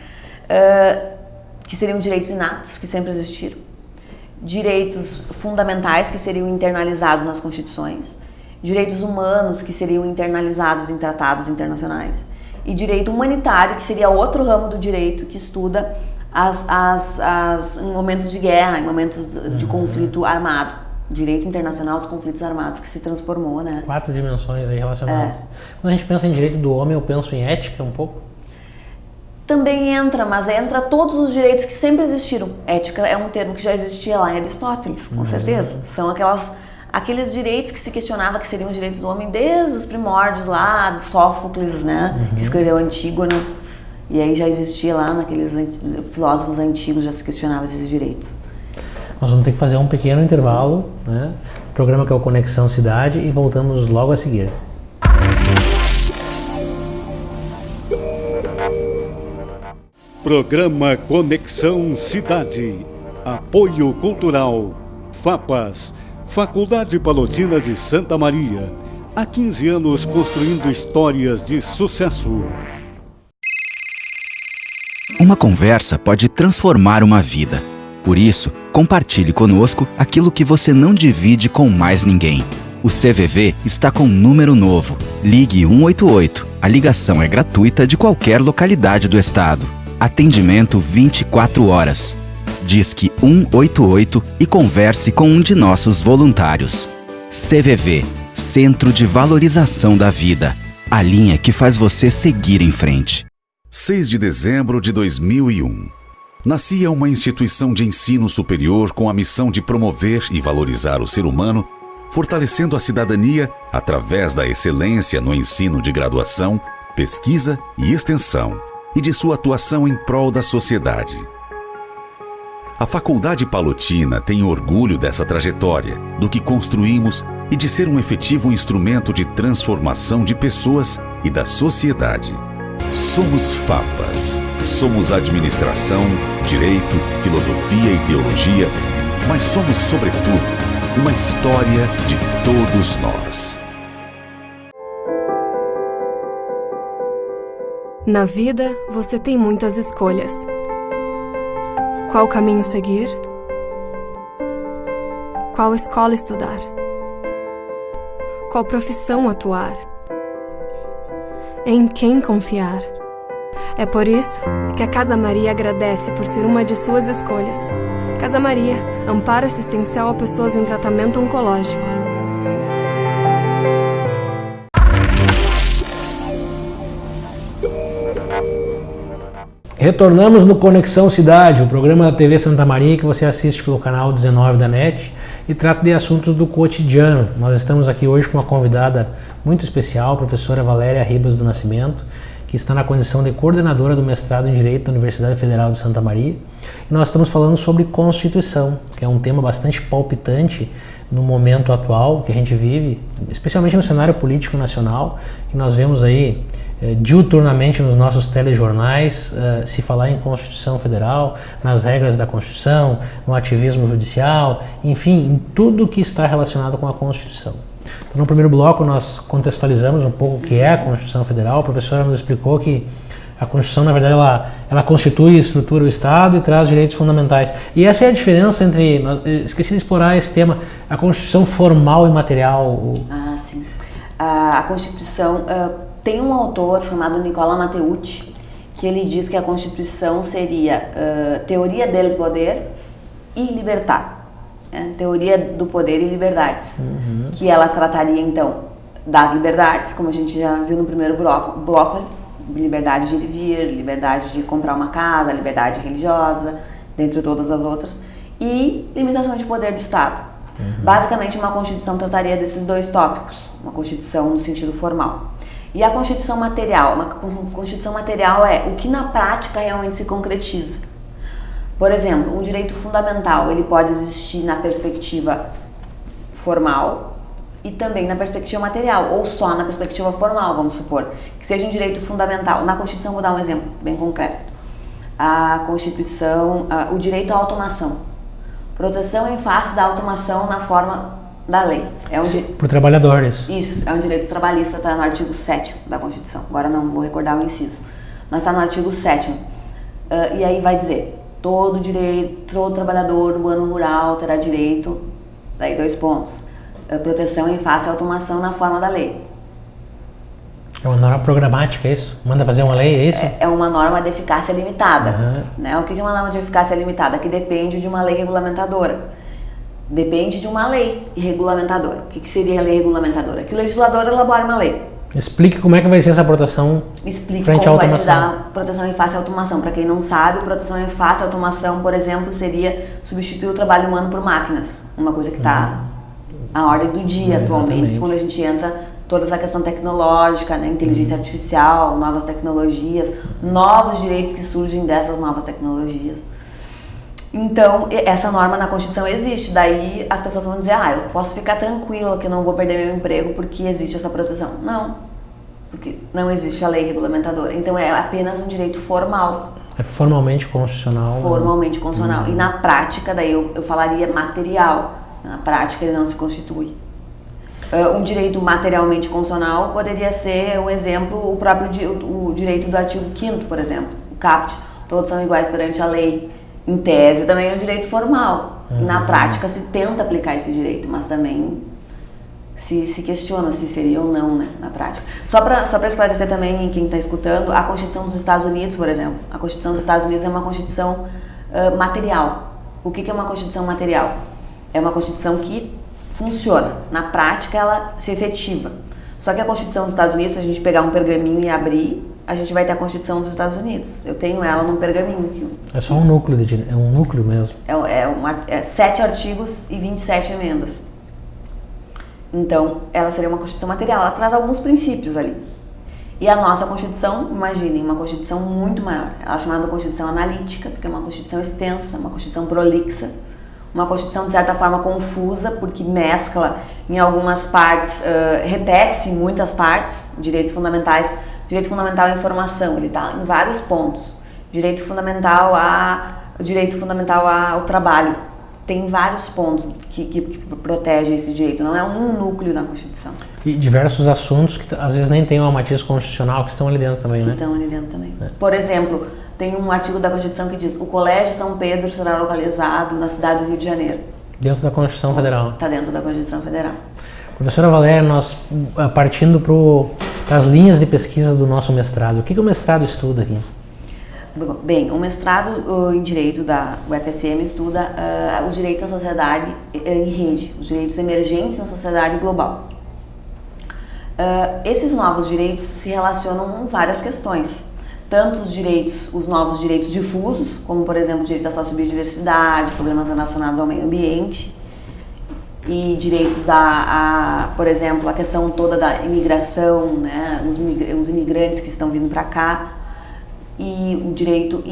Que seriam direitos inatos, que sempre existiram, direitos fundamentais, que seriam internalizados nas constituições, direitos humanos, que seriam internalizados em tratados internacionais, e direito humanitário, que seria outro ramo do direito que estuda em momentos de guerra, em momentos de conflito armado. Direito internacional dos conflitos armados, que se transformou, né? 4 dimensões aí relacionadas. Quando a gente pensa em direito do homem, eu penso em ética um pouco? Também entra, mas entra todos os direitos que sempre existiram. Ética é um termo que já existia lá em Aristóteles, com certeza. São aqueles direitos que se questionava que seriam os direitos do homem desde os primórdios lá, de Sófocles, né? Que escreveu Antígona. E aí já existia lá, naqueles filósofos antigos, já se questionava esses direitos. Nós vamos ter que fazer um pequeno intervalo, né? O programa que é o Conexão Cidade, e voltamos logo a seguir. Programa Conexão Cidade. Apoio Cultural. FAPAS. Faculdade Palotina de Santa Maria. Há 15 anos construindo histórias de sucesso. Uma conversa pode transformar uma vida. Por isso, compartilhe conosco aquilo que você não divide com mais ninguém. O CVV está com um número novo. Ligue 188. A ligação é gratuita de qualquer localidade do estado. Atendimento 24 horas. Disque 188 e converse com um de nossos voluntários. CVV, Centro de Valorização da Vida. A linha que faz você seguir em frente. 6 de dezembro de 2001. Nascia uma instituição de ensino superior com a missão de promover e valorizar o ser humano, fortalecendo a cidadania através da excelência no ensino de graduação, pesquisa e extensão, e de sua atuação em prol da sociedade. A Faculdade Palotina tem orgulho dessa trajetória, do que construímos e de ser um efetivo instrumento de transformação de pessoas e da sociedade. Somos FAPAS. Somos administração, direito, filosofia e teologia, mas somos, sobretudo, uma história de todos nós. Na vida, você tem muitas escolhas. Qual caminho seguir? Qual escola estudar? Qual profissão atuar? Em quem confiar? É por isso que a Casa Maria agradece por ser uma de suas escolhas. Casa Maria, amparo assistencial a pessoas em tratamento oncológico. Retornamos no Conexão Cidade, o programa da TV Santa Maria que você assiste pelo canal 19 da NET e trata de assuntos do cotidiano. Nós estamos aqui hoje com uma convidada muito especial, a professora Valéria Ribas do Nascimento, que está na condição de coordenadora do mestrado em Direito da Universidade Federal de Santa Maria. E nós estamos falando sobre Constituição, que é um tema bastante palpitante no momento atual que a gente vive, especialmente no cenário político nacional, que nós vemos aí diuturnamente nos nossos telejornais se falar em Constituição Federal, nas regras da Constituição, no ativismo judicial, enfim, em tudo que está relacionado com a Constituição. Então, no primeiro bloco nós contextualizamos um pouco o que é a Constituição Federal. A professora nos explicou que a Constituição, na verdade, ela constitui e estrutura o Estado e traz direitos fundamentais. E essa é a diferença entre, esqueci de explorar esse tema, a Constituição formal e material. Ah, sim. A Constituição, tem um autor chamado Nicola Matteucci, que ele diz que a Constituição seria teoria del poder e libertà. Teoria do poder e liberdades, que ela trataria então das liberdades, como a gente já viu no primeiro bloco, liberdade de ir e vir, liberdade de comprar uma casa, liberdade religiosa, dentre todas as outras, e limitação de poder do Estado. Basicamente, uma Constituição trataria desses dois tópicos, uma Constituição no sentido formal. E a Constituição material? Uma Constituição material é o que na prática realmente se concretiza. Por exemplo, um direito fundamental, ele pode existir na perspectiva formal e também na perspectiva material, ou só na perspectiva formal, vamos supor, que seja um direito fundamental. Na Constituição, vou dar um exemplo bem concreto. A Constituição, o direito à automação. Proteção em face da automação na forma da lei. Por trabalhadores. Isso, é um direito trabalhista, está no artigo 7º da Constituição. Agora não vou recordar o inciso, mas está no artigo 7º. E aí vai dizer... todo trabalhador urbano rural terá direito, daí 2 pontos, proteção em face à automação na forma da lei. É uma norma programática, é isso? Manda fazer uma lei, é isso? É uma norma de eficácia limitada. Né? O que é uma norma de eficácia limitada? Que depende de uma lei regulamentadora. Depende de uma lei regulamentadora. O que seria a lei regulamentadora? Que o legislador elabora uma lei. Explique como é que vai ser essa proteção frente à automação. Vai se dar proteção em face à automação. Para quem não sabe, proteção em face à automação, por exemplo, seria substituir o trabalho humano por máquinas. Uma coisa que está à ordem do dia atualmente, quando a gente entra toda essa questão tecnológica, né, inteligência artificial, novas tecnologias, novos direitos que surgem dessas novas tecnologias. Então, essa norma na Constituição existe, daí as pessoas vão dizer, eu posso ficar tranquila que eu não vou perder meu emprego porque existe essa proteção. Não, porque não existe a lei regulamentadora, então é apenas um direito formal. É formalmente constitucional. Formalmente constitucional, e na prática, daí eu falaria material, na prática ele não se constitui. Um direito materialmente constitucional poderia ser, um exemplo, o direito do artigo 5º, por exemplo, o caput, todos são iguais perante a lei. Em tese também é um direito formal. Na prática se tenta aplicar esse direito, mas também se questiona se seria ou não, né, na prática. Só para esclarecer também quem está escutando, a Constituição dos Estados Unidos, por exemplo, a Constituição dos Estados Unidos é uma Constituição material. O que é uma Constituição material? É uma Constituição que funciona. Na prática, ela se efetiva. Só que a Constituição dos Estados Unidos, se a gente pegar um pergaminho e abrir, a gente vai ter a Constituição dos Estados Unidos. Eu tenho ela num pergaminho. É só um núcleo, é um núcleo mesmo. É 7 artigos e 27 emendas. Então, ela seria uma Constituição material. Ela traz alguns princípios ali. E a nossa Constituição, imaginem, uma Constituição muito maior. Ela é chamada Constituição analítica, porque é uma Constituição extensa, uma Constituição prolixa, uma Constituição, de certa forma, confusa, porque mescla em algumas partes, repete-se em muitas partes, direitos fundamentais. Direito fundamental à informação, ele está em vários pontos. Direito fundamental ao trabalho. Tem vários pontos que protegem esse direito, não é um núcleo na Constituição. E diversos assuntos que às vezes nem tem uma matiz constitucional, que estão ali dentro também, né? Estão ali dentro também. Por exemplo, tem um artigo da Constituição que diz: o Colégio São Pedro será localizado na cidade do Rio de Janeiro. Dentro da Constituição Federal. Está dentro da Constituição Federal. Professora Valéria, nós partindo para as linhas de pesquisa do nosso mestrado, o que o mestrado estuda aqui? Bem, o mestrado em Direito da UFSM estuda os direitos da sociedade em rede, os direitos emergentes na sociedade global. Esses novos direitos se relacionam com várias questões, tanto os novos direitos difusos, como por exemplo o direito à sociobiodiversidade, problemas relacionados ao meio ambiente, e direitos por exemplo, a questão toda da imigração, né, os imigrantes que estão vindo para cá, e o direito,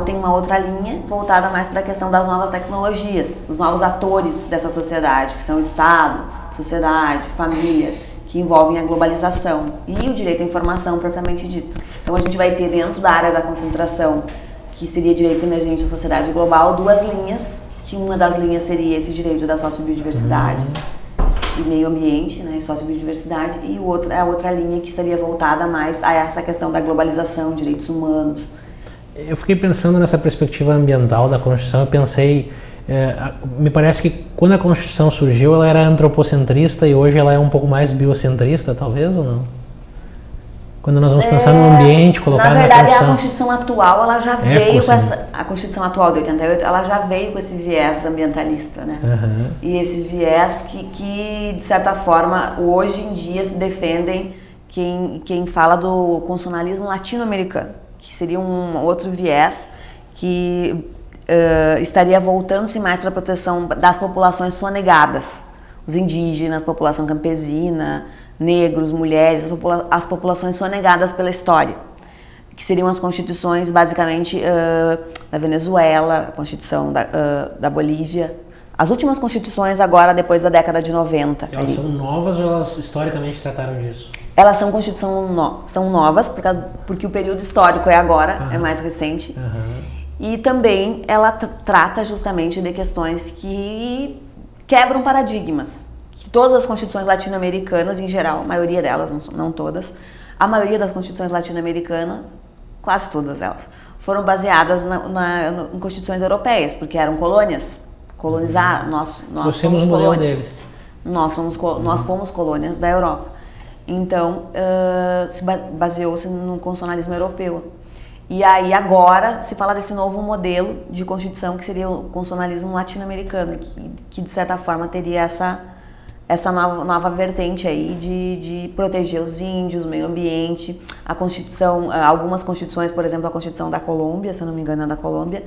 tem uma outra linha voltada mais para a questão das novas tecnologias, os novos atores dessa sociedade, que são o Estado, sociedade, família, que envolvem a globalização, e o direito à informação propriamente dito. Então a gente vai ter dentro da área da concentração, que seria direito emergente à sociedade global, duas linhas, que uma das linhas seria esse direito da sociobiodiversidade e meio ambiente, né, sociobiodiversidade, e a outra linha que estaria voltada mais a essa questão da globalização, direitos humanos. Eu fiquei pensando nessa perspectiva ambiental da Constituição, eu pensei, me parece que quando a Constituição surgiu ela era antropocentrista e hoje ela é um pouco mais biocentrista, talvez, ou não? Quando nós vamos pensar no ambiente, colocar na Constituição... Na verdade, a Constituição atual, ela já veio com essa... A Constituição atual de 88, ela já veio com esse viés ambientalista, né? E esse viés que, de certa forma, hoje em dia defendem quem fala do constitucionalismo latino-americano, que seria um outro viés que estaria voltando-se mais para a proteção das populações sonegadas, os indígenas, população campesina, negros, mulheres, as populações sonegadas pela história, que seriam as constituições basicamente da Venezuela, a Constituição da Bolívia, as últimas constituições agora depois da década de 90. Elas são novas ou elas historicamente trataram disso? Elas são são novas porque o período histórico é agora, é mais recente, e também ela trata justamente de questões que quebram paradigmas. Todas as constituições latino-americanas, em geral, a maioria delas, não todas, a maioria das constituições latino-americanas, quase todas elas, foram baseadas em constituições europeias, porque eram colônias, colonizar, nós somos o modelo deles. Nós fomos colônias da Europa. Então, baseou-se no constitucionalismo europeu. E aí agora se fala desse novo modelo de constituição que seria o constitucionalismo latino-americano, que de certa forma teria essa nova vertente aí de proteger os índios, o meio ambiente. A Constituição, algumas constituições, por exemplo, a Constituição da Colômbia, se eu não me engano é da Colômbia,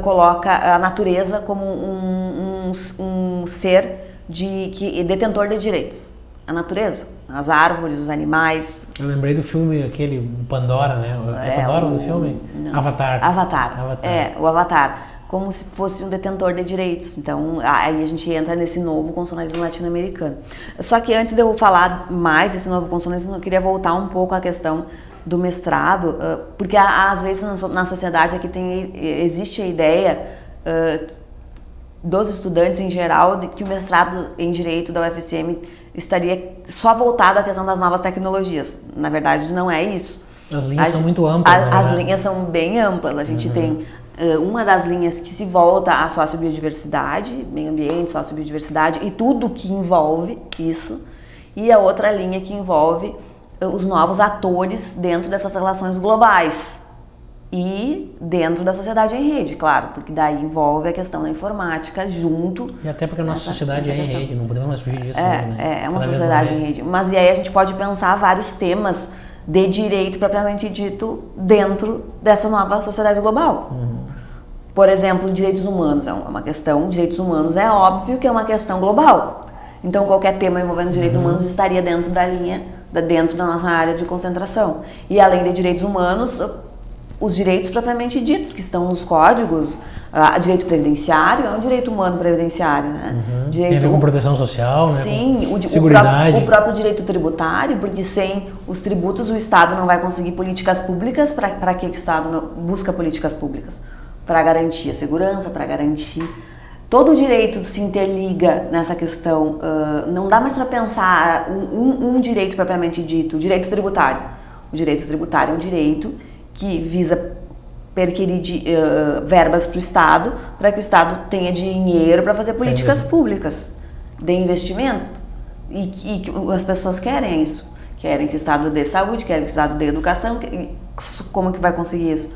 coloca a natureza como um ser detentor de direitos. A natureza, as árvores, os animais. Eu lembrei do filme, aquele Pandora, né? É Pandora no filme? Não. Avatar. O Avatar. Como se fosse um detentor de direitos. Então, aí a gente entra nesse novo constitucionalismo latino-americano. Só que antes de eu falar mais desse novo constitucionalismo, eu queria voltar um pouco à questão do mestrado, porque às vezes na sociedade aqui existe a ideia dos estudantes em geral de que o mestrado em Direito da UFSM estaria só voltado à questão das novas tecnologias. Na verdade, não é isso. As linhas são muito amplas. As linhas são bem amplas. A gente tem uma das linhas que se volta à sociobiodiversidade, meio ambiente, sociobiodiversidade e tudo que envolve isso, e a outra linha que envolve os novos atores dentro dessas relações globais e dentro da sociedade em rede, claro, porque daí envolve a questão da informática junto. E até porque a nossa sociedade é em rede, não podemos mais fugir disso. É uma sociedade em rede. Mas e aí a gente pode pensar vários temas de direito propriamente dito dentro dessa nova sociedade global. Por exemplo, direitos humanos é uma questão, direitos humanos é óbvio que é uma questão global. Então qualquer tema envolvendo direitos humanos estaria dentro da linha, dentro da nossa área de concentração. E além de direitos humanos, os direitos propriamente ditos, que estão nos códigos, direito previdenciário é um direito humano previdenciário, né? Tem a ver com proteção social, né? Sim, seguridade. O próprio direito tributário, porque sem os tributos o Estado não vai conseguir políticas públicas. Para que o Estado busca políticas públicas? Para garantir a segurança, para garantir... Todo o direito se interliga nessa questão. Não dá mais para pensar um direito propriamente dito, o direito tributário. O direito tributário é um direito que visa perquirir verbas para o Estado, para que o Estado tenha dinheiro para fazer políticas públicas de investimento. E que as pessoas querem isso. Querem que o Estado dê saúde, querem que o Estado dê educação. Como que vai conseguir isso?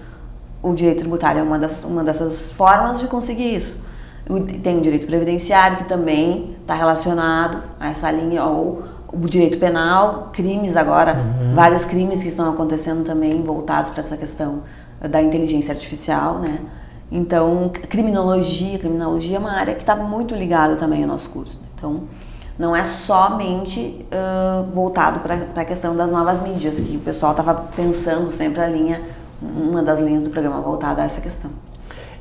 O direito tributário é uma dessas formas de conseguir isso. Tem o direito previdenciário, que também está relacionado a essa linha, ou o direito penal, crimes agora, vários crimes que estão acontecendo também voltados para essa questão da inteligência artificial, né? Então, criminologia é uma área que está muito ligada também ao nosso curso. Então, não é somente voltado para a questão das novas mídias, que o pessoal estava pensando sempre uma das linhas do programa voltada a essa questão.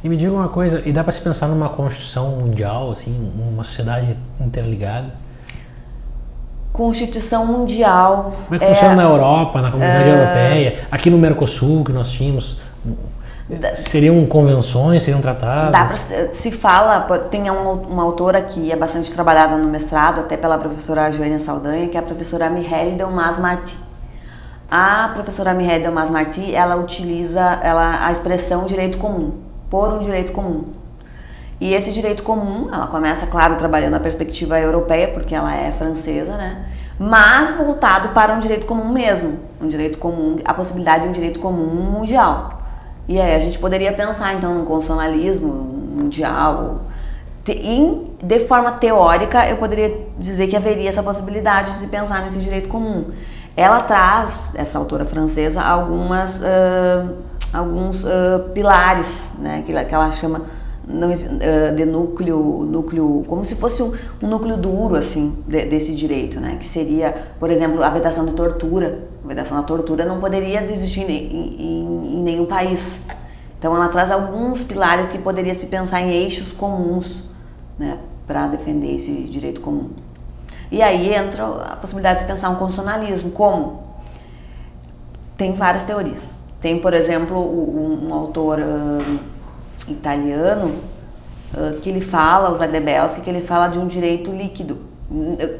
E me diga uma coisa, e dá para se pensar numa constituição mundial, assim, uma sociedade interligada? Constituição mundial... Como é que funciona na Europa, na comunidade europeia, aqui no Mercosul, que nós tínhamos? Seriam convenções, seriam tratados? Se fala, tem uma autora que é bastante trabalhada no mestrado, até pela professora Joênia Saldanha, que é a professora Mireille Delmas-Marty. A professora Mireille Delmas-Marty, ela utiliza a expressão direito comum, por um direito comum. E esse direito comum, ela começa, claro, trabalhando a perspectiva europeia, porque ela é francesa, né? Mas voltado para um direito comum mesmo, um direito comum, a possibilidade de um direito comum mundial. E aí a gente poderia pensar, então, num constitucionalismo mundial. De forma teórica, eu poderia dizer que haveria essa possibilidade de se pensar nesse direito comum. Ela traz, essa autora francesa, alguns pilares, né, que ela chama de núcleo, como se fosse um núcleo duro, assim, desse direito, né, que seria, por exemplo, a vedação de tortura. A vedação da tortura não poderia existir em nenhum país. Então ela traz alguns pilares que poderia se pensar em eixos comuns, né, para defender esse direito comum. E aí entra a possibilidade de se pensar um constitucionalismo. Como? Tem várias teorias. Tem, por exemplo, um autor italiano que ele fala, o Zagrebelsky, que ele fala de um direito líquido,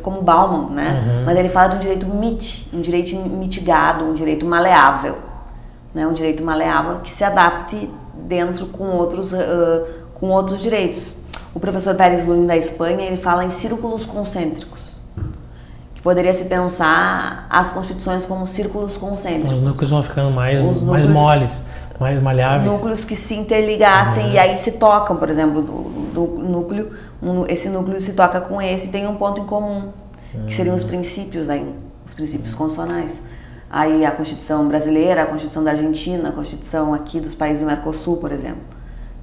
como Bauman, né? Mas ele fala de um direito um direito mitigado, um direito maleável, né? Um direito maleável que se adapte dentro com outros direitos. O professor Pérez Lúñez da Espanha, ele fala em círculos concêntricos, que poderia se pensar as constituições como círculos concêntricos. Os núcleos vão ficando mais moles, mais maleáveis. Núcleos que se interligassem e aí se tocam, por exemplo, esse núcleo se toca com esse e tem um ponto em comum, que seriam os princípios constitucionais. Aí a Constituição brasileira, a Constituição da Argentina, a Constituição aqui dos países do Mercosul, por exemplo,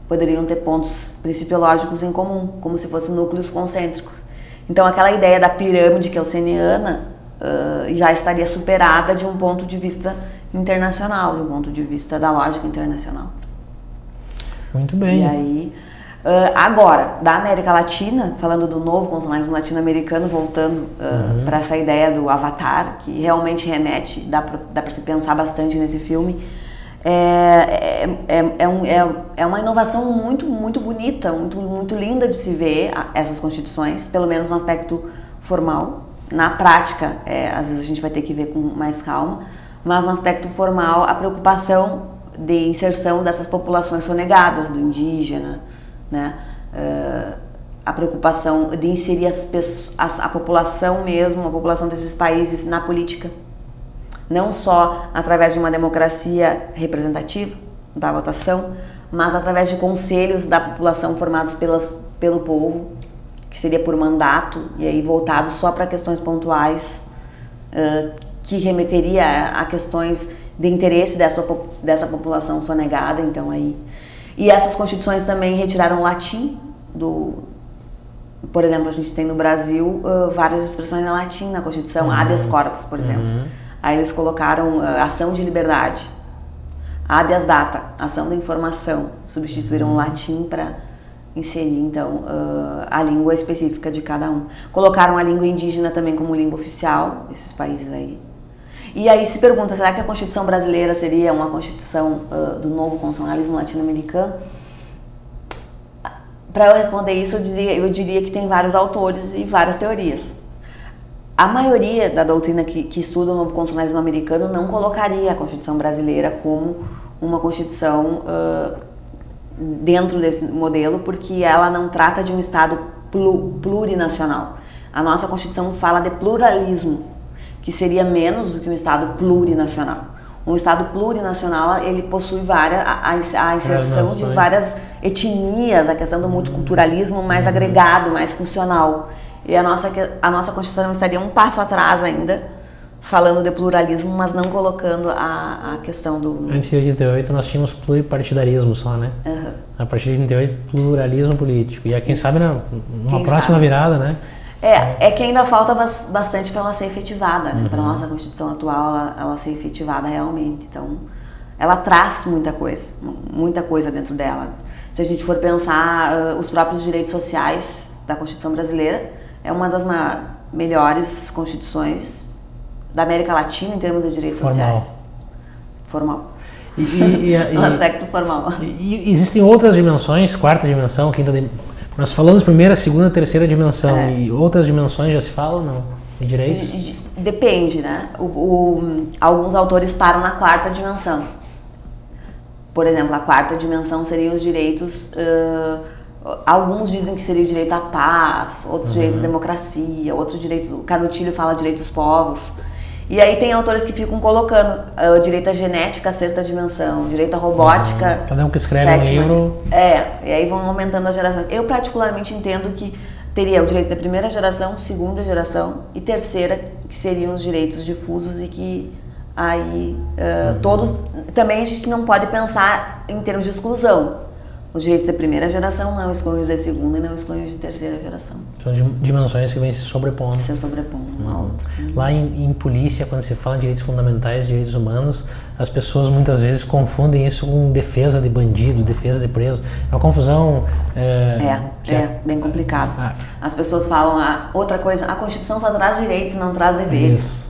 poderiam ter pontos principiológicos em comum, como se fossem núcleos concêntricos. Então aquela ideia da pirâmide kelseniana já estaria superada de um ponto de vista internacional, de um ponto de vista da lógica internacional. Muito bem. E aí, agora, da América Latina, falando do novo constitucionalismo latino-americano, voltando para essa ideia do avatar, que realmente remete, dá para se pensar bastante nesse filme, é uma inovação muito, muito bonita, muito, muito linda de se ver essas constituições, pelo menos no aspecto formal. Na prática, às vezes a gente vai ter que ver com mais calma, mas no aspecto formal, a preocupação de inserção dessas populações sonegadas, do indígena, né? A preocupação de inserir a população mesmo, a população desses países na política, não só através de uma democracia representativa, da votação, mas através de conselhos da população formados pelo povo, que seria por mandato, e aí voltado só para questões pontuais, que remeteria a questões de interesse dessa população sonegada. Então aí, e essas constituições também retiraram o latim por exemplo, a gente tem no Brasil várias expressões em latim na Constituição, habeas corpus, por exemplo. Aí eles colocaram ação de liberdade, habeas data, ação da informação, substituíram o latim para inserir, então, a língua específica de cada um. Colocaram a língua indígena também como língua oficial, esses países aí. E aí se pergunta, será que a Constituição brasileira seria uma Constituição do novo constitucionalismo latino-americano? Para eu responder isso, eu diria que tem vários autores e várias teorias. A maioria da doutrina que estuda o novo constitucionalismo americano não colocaria a Constituição brasileira como uma Constituição dentro desse modelo, porque ela não trata de um Estado plurinacional. A nossa Constituição fala de pluralismo, que seria menos do que um Estado plurinacional. Um Estado plurinacional, ele possui a inserção de várias etnias, a questão do multiculturalismo mais agregado, mais funcional. E a nossa Constituição estaria um passo atrás ainda, falando de pluralismo, mas não colocando a questão do... Antes de 88 nós tínhamos pluripartidarismo só, né? A partir de 88, pluralismo político. E quem sabe numa próxima virada, né? É que ainda falta bastante para ela ser efetivada, né? Para a nossa Constituição atual, ela ser efetivada realmente. Então, ela traz muita coisa dentro dela. Se a gente for pensar os próprios direitos sociais da Constituição brasileira, é uma das melhores constituições da América Latina em termos de direitos sociais. Formal. No aspecto formal. E existem outras dimensões, quarta dimensão, quinta dimensão. Nós falamos primeira, segunda, terceira dimensão. E outras dimensões já se falam, não? De direitos? Depende, né? Alguns autores param na quarta dimensão. Por exemplo, a quarta dimensão seriam os direitos... alguns dizem que seria o direito à paz, outros direito à democracia, outro direito... Canutilho fala direito dos povos. E aí tem autores que ficam colocando o direito à genética, a sexta dimensão, direito à robótica, cada um que escreve um livro. E aí vão aumentando as gerações. Eu particularmente entendo que teria o direito da primeira geração, segunda geração e terceira, que seriam os direitos difusos e que aí todos... Também a gente não pode pensar em termos de exclusão. Os direitos da primeira geração não excluem os da segunda e não excluem os de terceira geração. São dimensões que vêm se sobrepondo. Se sobrepondo uma outra. Lá em polícia, quando se fala em direitos fundamentais, direitos humanos, as pessoas muitas vezes confundem isso com defesa de bandido, defesa de preso. É uma confusão... bem complicado. As pessoas falam, outra coisa, a Constituição só traz direitos, não traz deveres. Isso.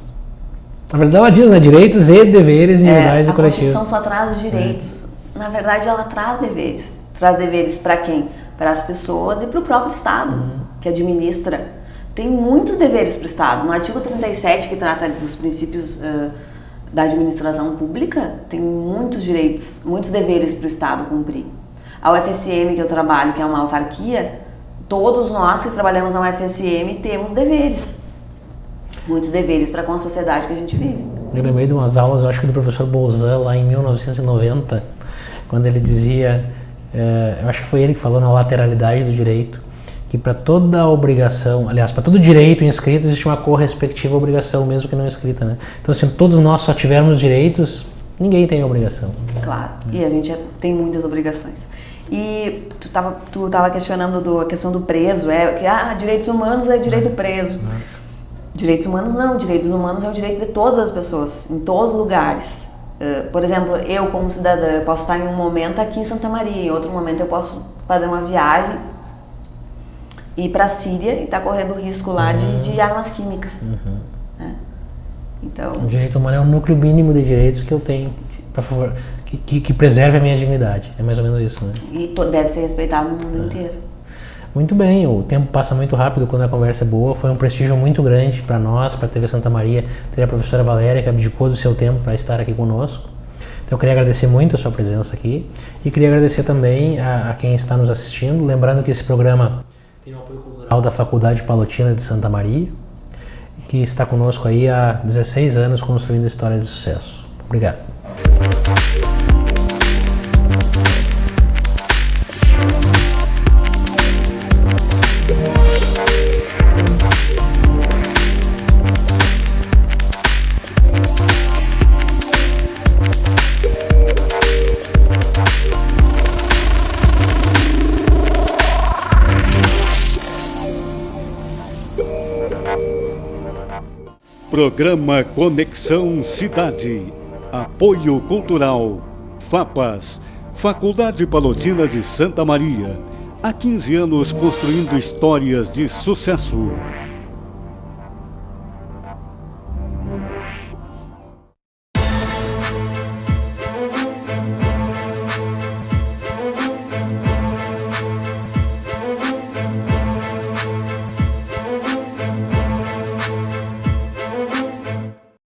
Na verdade ela diz, né, direitos e deveres individuais e coletivos. A Constituição só traz direitos. Na verdade ela traz deveres. Traz deveres para quem? Para as pessoas e para o próprio Estado, que administra. Tem muitos deveres para o Estado. No artigo 37, que trata dos princípios da administração pública, tem muitos direitos, muitos deveres para o Estado cumprir. A UFSM, que eu trabalho, que é uma autarquia, todos nós que trabalhamos na UFSM temos deveres. Muitos deveres para com a sociedade que a gente vive. Eu lembrei de umas aulas, eu acho que do professor Bolzan, lá em 1990, quando ele dizia, eu acho que foi ele que falou na lateralidade do direito, que para toda obrigação, aliás, para todo direito inscrito existe uma correspectiva obrigação, mesmo que não escrita, né? Então, se todos nós só tivermos direitos, ninguém tem obrigação. Claro, e a gente tem muitas obrigações. E tu tava questionando a questão do preso, que direitos humanos é direito do preso. Direitos humanos não, direitos humanos é o direito de todas as pessoas, em todos os lugares. Por exemplo, eu como cidadã, eu posso estar em um momento aqui em Santa Maria, em outro momento eu posso fazer uma viagem, ir para a Síria e estar correndo risco lá de armas químicas. Né? Então, o direito humano é o núcleo mínimo de direitos que eu tenho, por favor, que preserve a minha dignidade. É mais ou menos isso, né? E deve ser respeitado no mundo inteiro. Muito bem, o tempo passa muito rápido quando a conversa é boa. Foi um prestígio muito grande para nós, para a TV Santa Maria, ter a professora Valéria, que abdicou do seu tempo para estar aqui conosco. Então eu queria agradecer muito a sua presença aqui e queria agradecer também a quem está nos assistindo. Lembrando que esse programa tem o apoio cultural da Faculdade Palotina de Santa Maria, que está conosco aí há 16 anos construindo histórias de sucesso. Obrigado. Programa Conexão Cidade. Apoio Cultural. FAPAS. Faculdade Palotina de Santa Maria. Há 15 anos construindo histórias de sucesso.